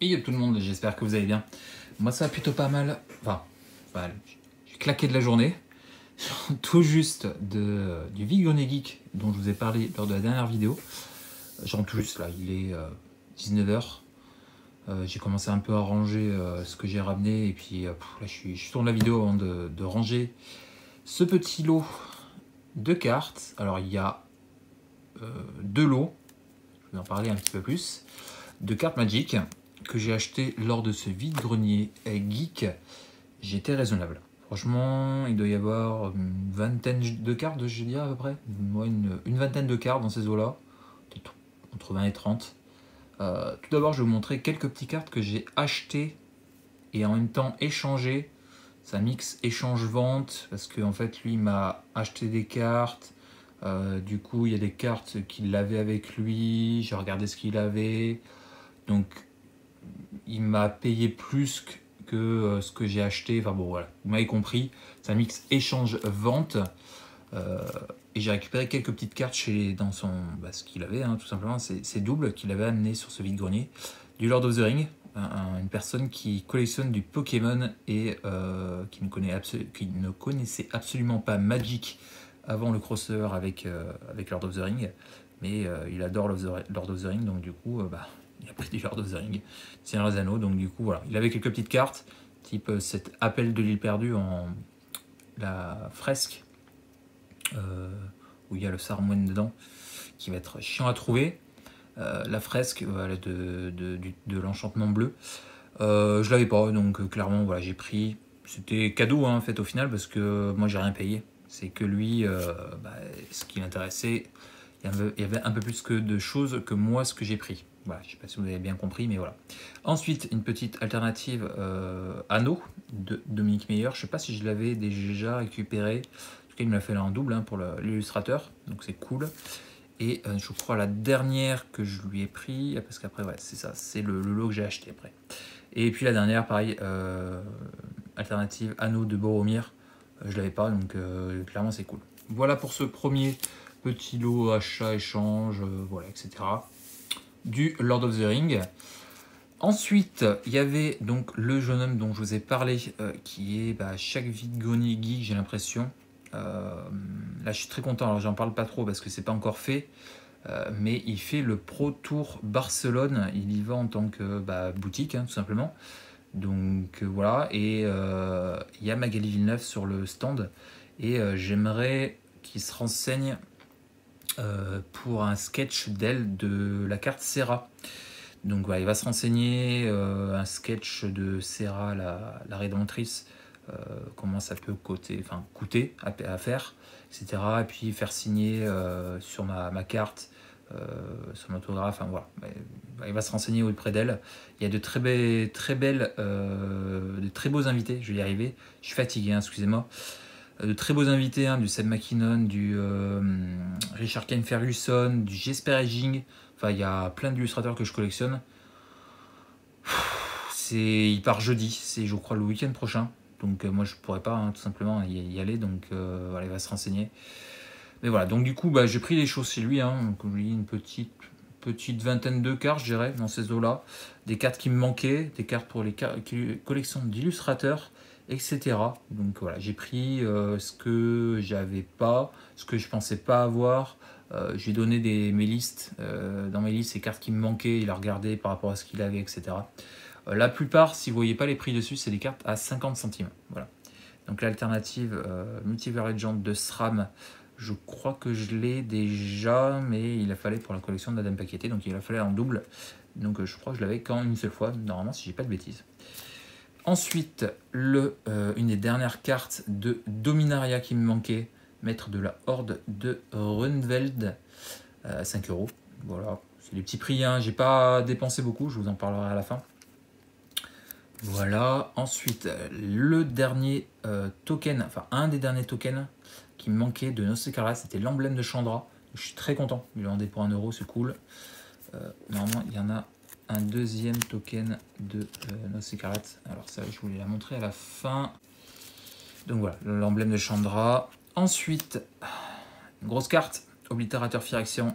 Et yo tout le monde, j'espère que vous allez bien. Moi ça va plutôt pas mal. Enfin, j'ai claqué de la journée. Tout juste du vide-grenier geek dont je vous ai parlé lors de la dernière vidéo. J'en tout juste là, il est 19 h. J'ai commencé un peu à ranger ce que j'ai ramené. Et puis là je tourne la vidéo avant de ranger ce petit lot de cartes. Alors il y a deux lots, je vais en parler un petit peu plus, de cartes Magic que j'ai acheté lors de ce vide-grenier geek. J'étais raisonnable. Franchement, il doit y avoir une vingtaine de cartes, je dirais à peu près. Moi, une vingtaine de cartes dans ces eaux-là, peut-être entre 20 et 30. Tout d'abord, je vais vous montrer quelques petites cartes que j'ai achetées et en même temps échangées. Ça mix échange-vente parce qu'en fait, lui, il m'a acheté des cartes. Du coup, il y a des cartes qu'il avait avec lui. J'ai regardé ce qu'il avait. Donc, il m'a payé plus que ce que j'ai acheté. Enfin bon, voilà, vous m'avez compris. C'est un mix échange-vente. Et j'ai récupéré quelques petites cartes dans son, ce qu'il avait, tout simplement. C'est double qu'il avait amené sur ce vide-grenier. Du Lord of the Ring, une personne qui collectionne du Pokémon et qui ne connaissait absolument pas Magic avant le crossover avec Lord of the Ring. Mais il adore Lord of the Ring, donc du coup, il a pris du Lord of the Ring, Seigneur des Anneaux, donc du coup voilà. Il avait quelques petites cartes, type cet appel de l'île perdue en la fresque, où il y a le Saruman dedans, qui va être chiant à trouver. La fresque voilà, de l'enchantement bleu. Je l'avais pas, donc clairement voilà, j'ai pris. C'était cadeau en fait au final, parce que moi j'ai rien payé. C'est que lui, ce qui l'intéressait, il y avait un peu plus que de choses que moi ce que j'ai pris. Voilà, je ne sais pas si vous avez bien compris, mais voilà. Ensuite, une petite alternative anneau de Dominique Meyer. Je ne sais pas si je l'avais déjà récupéré. En tout cas, il me l'a fait là en double pour l'illustrateur, donc c'est cool. Et je crois la dernière que je lui ai pris, parce qu'après, ouais, c'est ça, c'est le lot que j'ai acheté après. Et puis la dernière, pareil, alternative anneau de Boromir. Je l'avais pas, donc clairement c'est cool. Voilà pour ce premier petit lot achat, échange, voilà, etc. Du Lord of the Ring. Ensuite, il y avait donc le jeune homme dont je vous ai parlé, qui est chaque vide-grenier geek, j'ai l'impression. Là, je suis très content. Alors, j'en parle pas trop parce que c'est pas encore fait, mais il fait le Pro Tour Barcelone. Il y va en tant que boutique, tout simplement. Donc voilà, et il y a Magali Villeneuve sur le stand, et j'aimerais qu'il se renseigne pour un sketch d'elle de la carte Serra. Donc voilà, il va se renseigner, un sketch de Serra, la Rédemptrice, comment ça peut coûter à faire, etc. Et puis faire signer sur ma carte, son autographe, voilà. Il va se renseigner auprès d'elle. Il y a de très beaux invités, je vais y arriver, je suis fatigué, excusez-moi. De très beaux invités, du Seb McKinnon, du Richard Kane Ferguson, du Jesper Edging. Enfin, il y a plein d'illustrateurs que je collectionne. Il part jeudi, c'est je crois le week-end prochain. Donc moi je pourrais pas tout simplement y aller, donc voilà, il va se renseigner. Mais voilà, donc du coup j'ai pris les choses chez lui, donc une petite vingtaine de cartes, je dirais, dans ces eaux-là. Des cartes qui me manquaient, des cartes pour les collections d'illustrateurs, etc. Donc voilà, j'ai pris ce que j'avais pas, ce que je pensais pas avoir. Je lui ai donné mes listes, dans mes listes, ces cartes qui me manquaient, il a regardé par rapport à ce qu'il avait, etc. La plupart, si vous voyez pas les prix dessus, c'est des cartes à 50 centimes. Voilà. Donc l'alternative Multiverse Legend de SRAM, je crois que je l'ai déjà, mais il a fallu pour la collection d'Adam Paqueté, donc il a fallu en double. Donc je crois que je l'avais qu'en une seule fois, normalement, si j'ai pas de bêtises. Ensuite, une des dernières cartes de Dominaria qui me manquait, maître de la Horde de Runveld, 5 €. Voilà, c'est des petits prix, j'ai pas dépensé beaucoup, je vous en parlerai à la fin. Voilà, ensuite le dernier token, enfin un des derniers tokens qui me manquait de Nosecarats, c'était l'emblème de Chandra. Je suis très content, il est vendé pour 1 €, c'est cool. Normalement il y en a un deuxième token de Nosecarats. Alors ça je voulais la montrer à la fin. Donc voilà, l'emblème de Chandra. Ensuite, une grosse carte, Oblitérateur Phyrexian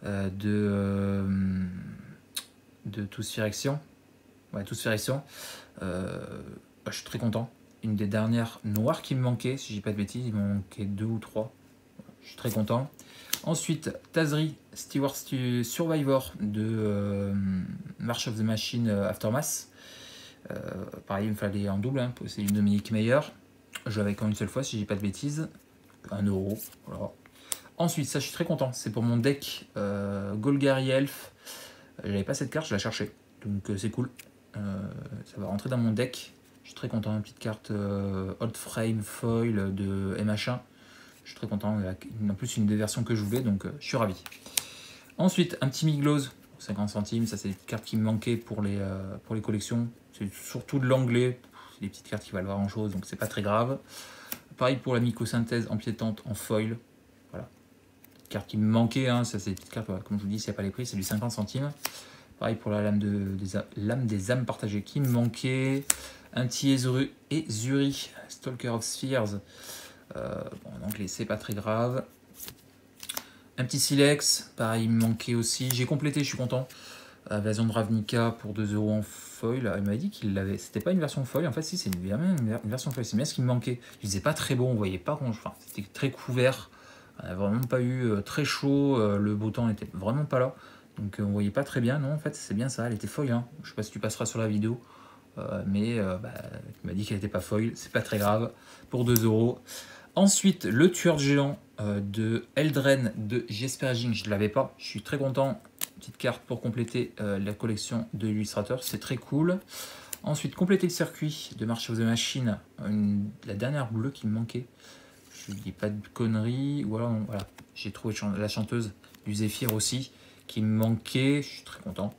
de tous Phyrexian. On va tous faire ici. Je suis très content. Une des dernières noires qui me manquait, si je dis pas de bêtises, il m'en manquait 2 ou 3. Je suis très content. Ensuite, Tazri Steward Survivor de March of the Machine Aftermath. Pareil, il me fallait en double, hein, c'est une Dominique Meyer. Je l'avais qu'en une seule fois, si je dis pas de bêtises. 1€. Voilà. Ensuite, ça je suis très content, c'est pour mon deck Golgari Elf. J'avais pas cette carte, je la cherchais, donc c'est cool. Ça va rentrer dans mon deck. Je suis très content, une petite carte Old Frame Foil de MH1. Je suis très content, en plus une des versions que je voulais, donc je suis ravi. Ensuite, un petit Miglose, 50 centimes, ça c'est des cartes qui me manquaient pour les collections. C'est surtout de l'anglais, c'est des petites cartes qui valent pas grand chose, donc c'est pas très grave. Pareil pour la mycosynthèse empiétante en foil. Voilà. Carte qui me manquait, hein, ça c'est des petites cartes, voilà, comme je vous dis, s'il n'y a pas les prix, c'est du 50 centimes. Pareil pour la lame des âmes partagées qui me manquait. Un petit Ezuri, Stalker of Spheres. En anglais, c'est pas très grave. Un petit Silex, pareil, il me manquait aussi. J'ai complété, je suis content. Invasion de Ravnica pour 2€ en foil. Il m'avait dit qu'il l'avait. C'était pas une version foil, en fait, si, c'est une version foil. C'est bien ce qui me manquait. Il faisait pas très bon, on voyait pas. Enfin, c'était très couvert. On n'a vraiment pas eu très chaud. Le beau temps n'était vraiment pas là. Donc, on voyait pas très bien. Non, en fait, c'est bien ça. Elle était foil. Hein. Je sais pas si tu passeras sur la vidéo. Mais il m'a dit qu'elle n'était pas foil. C'est pas très grave. Pour 2€. Ensuite, le tueur de géant de Eldren de Jesperjing, je ne l'avais pas. Je suis très content. Petite carte pour compléter la collection de l'illustrateur, c'est très cool. Ensuite, compléter le circuit de March of the Machine, la dernière bleue qui me manquait. Je ne dis pas de conneries. Ou alors, voilà, j'ai trouvé la chanteuse du Zephyr aussi qui me manquait. Je suis très content.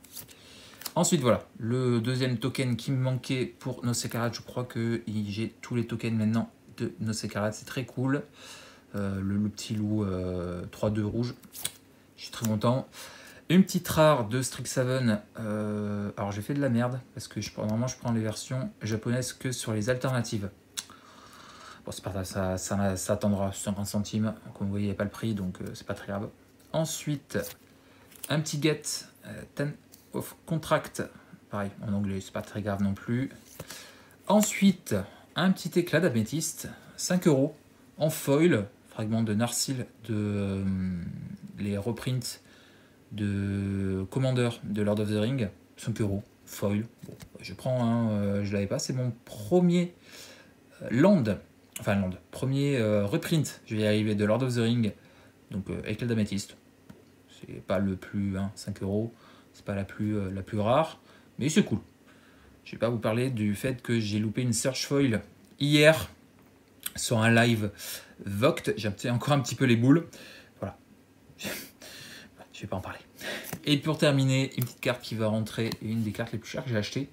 Ensuite, voilà, le deuxième token qui me manquait pour Nosekarat. Je crois que j'ai tous les tokens maintenant de Nosekarat, c'est très cool. Le petit loup 3-2 rouge, je suis très content. Une petite rare de Strixhaven. Alors j'ai fait de la merde parce que normalement je prends les versions japonaises que sur les alternatives. Bon, c'est pas grave, ça attendra 50 centimes. Comme vous voyez, il n'y a pas le prix, donc c'est pas très grave. Ensuite, un petit get Ten of Contract. Pareil, en anglais, c'est pas très grave non plus. Ensuite, un petit éclat d'améthyste, 5€ en foil, fragment de Narsil de les reprints de Commander de Lord of the Ring, 5€, foil. Bon, je prends, hein, je l'avais pas, c'est mon premier premier reprint, je vais y arriver, de Lord of the Ring, donc éclat d'améthyste. C'est pas le plus, hein, 5€, c'est pas la plus rare, mais c'est cool. Je vais pas vous parler du fait que j'ai loupé une search foil hier sur un live Voct. J'ai encore un petit peu les boules. Voilà. Je vais pas en parler. Et pour terminer, une petite carte qui va rentrer, une des cartes les plus chères que j'ai achetées,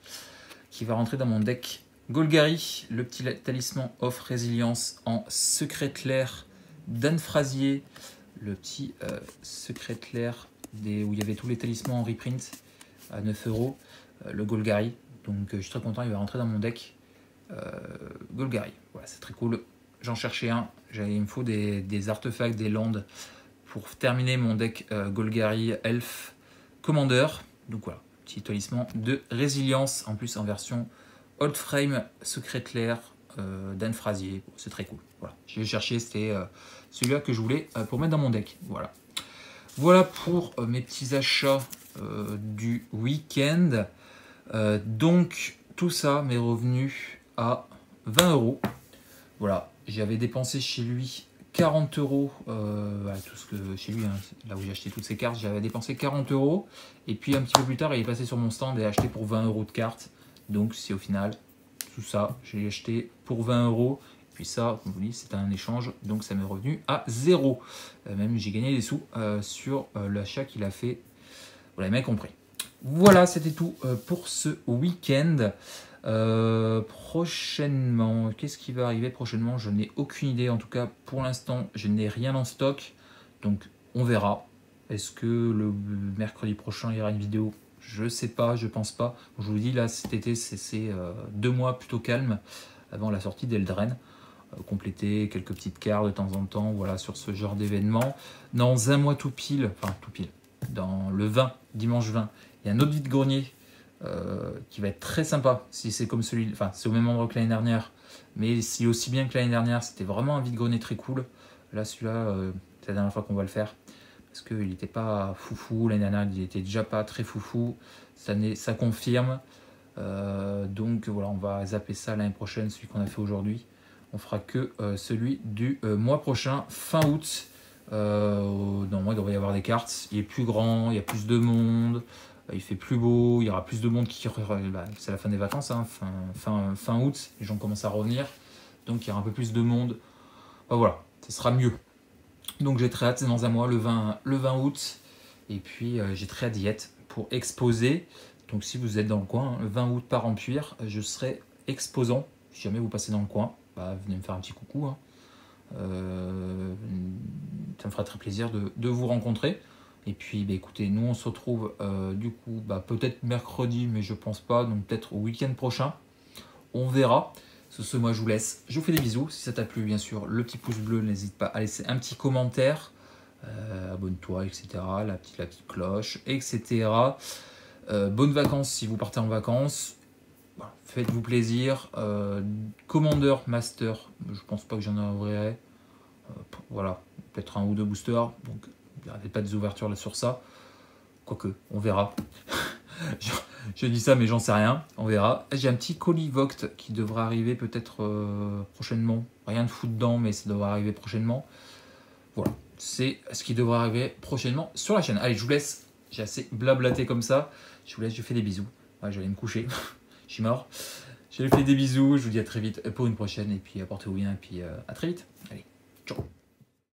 qui va rentrer dans mon deck Golgari, le petit talisman off résilience en secret clair d'Anne Frasier, le petit secret clair où il y avait tous les talismans en reprint à 9€, le Golgari. Donc je suis très content, il va rentrer dans mon deck Golgari. Voilà, c'est très cool. J'en cherchais un, il me faut des artefacts, des landes pour terminer mon deck Golgari Elf Commander. Donc voilà, petit talisman de résilience, en plus en version Old Frame Secret Clair d'Anne Frasier. C'est très cool. Voilà, je l'ai cherché, c'était celui-là que je voulais pour mettre dans mon deck. Voilà, voilà pour mes petits achats du week-end. Donc tout ça m'est revenu à 20€. Voilà, j'avais dépensé chez lui 40€, voilà, tout ce que chez lui, hein, là où j'ai acheté toutes ces cartes, j'avais dépensé 40€. Et puis un petit peu plus tard, il est passé sur mon stand et a acheté pour 20€ de cartes. Donc c'est au final, tout ça, j'ai acheté pour 20€. Et puis ça, comme je vous dis, c'est un échange, donc ça m'est revenu à 0. Même j'ai gagné des sous sur l'achat qu'il a fait. Vous l'avez bien compris. Voilà, c'était tout pour ce week-end. Prochainement, qu'est-ce qui va arriver prochainement? Je n'ai aucune idée. En tout cas, pour l'instant, je n'ai rien en stock. Donc, on verra. Est-ce que le mercredi prochain, il y aura une vidéo? Je sais pas, je pense pas. Je vous dis, là, cet été, c'est 2 mois plutôt calme avant la sortie d'Eldren. Compléter quelques petites cartes de temps en temps, voilà, sur ce genre d'événement. Dans un mois tout pile, dans le 20, dimanche 20, il y a un autre vide-grenier qui va être très sympa si c'est comme celui, enfin c'est au même endroit que l'année dernière, mais si aussi bien que l'année dernière, c'était vraiment un vide-grenier très cool. Là celui-là, c'est la dernière fois qu'on va le faire parce qu'il n'était pas foufou. L'année dernière il était déjà pas très foufou, ça confirme. Donc voilà, on va zapper ça l'année prochaine, celui qu'on a fait aujourd'hui. On fera que celui du mois prochain, fin août. Normalement il devrait y avoir des cartes, il est plus grand, il y a plus de monde, il fait plus beau, il y aura plus de monde qui... c'est la fin des vacances, hein, fin août, les gens commencent à revenir, donc il y aura un peu plus de monde. Voilà, ça sera mieux. Donc j'ai très hâte, c'est dans un mois, le 20 août, et puis j'ai très hâte d'y être pour exposer. Donc si vous êtes dans le coin, le 20 août par Empire, je serai exposant. Si jamais vous passez dans le coin, venez me faire un petit coucou, hein. Ça me fera très plaisir de vous rencontrer. Et puis écoutez, nous on se retrouve du coup peut-être mercredi, mais je pense pas, donc peut-être au week-end prochain. On verra. Sur ce, moi je vous laisse. Je vous fais des bisous. Si ça t'a plu, bien sûr, le petit pouce bleu, n'hésite pas à laisser un petit commentaire. Abonne-toi, etc. La petite cloche, etc. Bonnes vacances si vous partez en vacances. Voilà, faites-vous plaisir. Commander, Master, je pense pas que j'en aurai. Voilà, peut-être un ou deux boosters. Donc, il n'y avait pas des ouvertures là sur ça. Quoique, on verra. je dis ça, mais j'en sais rien. On verra. J'ai un petit colis Voct qui devrait arriver peut-être prochainement. Rien de fou dedans, mais ça devrait arriver prochainement. Voilà, c'est ce qui devrait arriver prochainement sur la chaîne. Allez, je vous laisse. J'ai assez blablaté comme ça. Je vous laisse, je fais des bisous. Ouais, je vais aller me coucher. Je suis mort. Je vous fais des bisous. Je vous dis à très vite pour une prochaine. Et puis, portez-vous bien. Et puis, à très vite. Allez, ciao.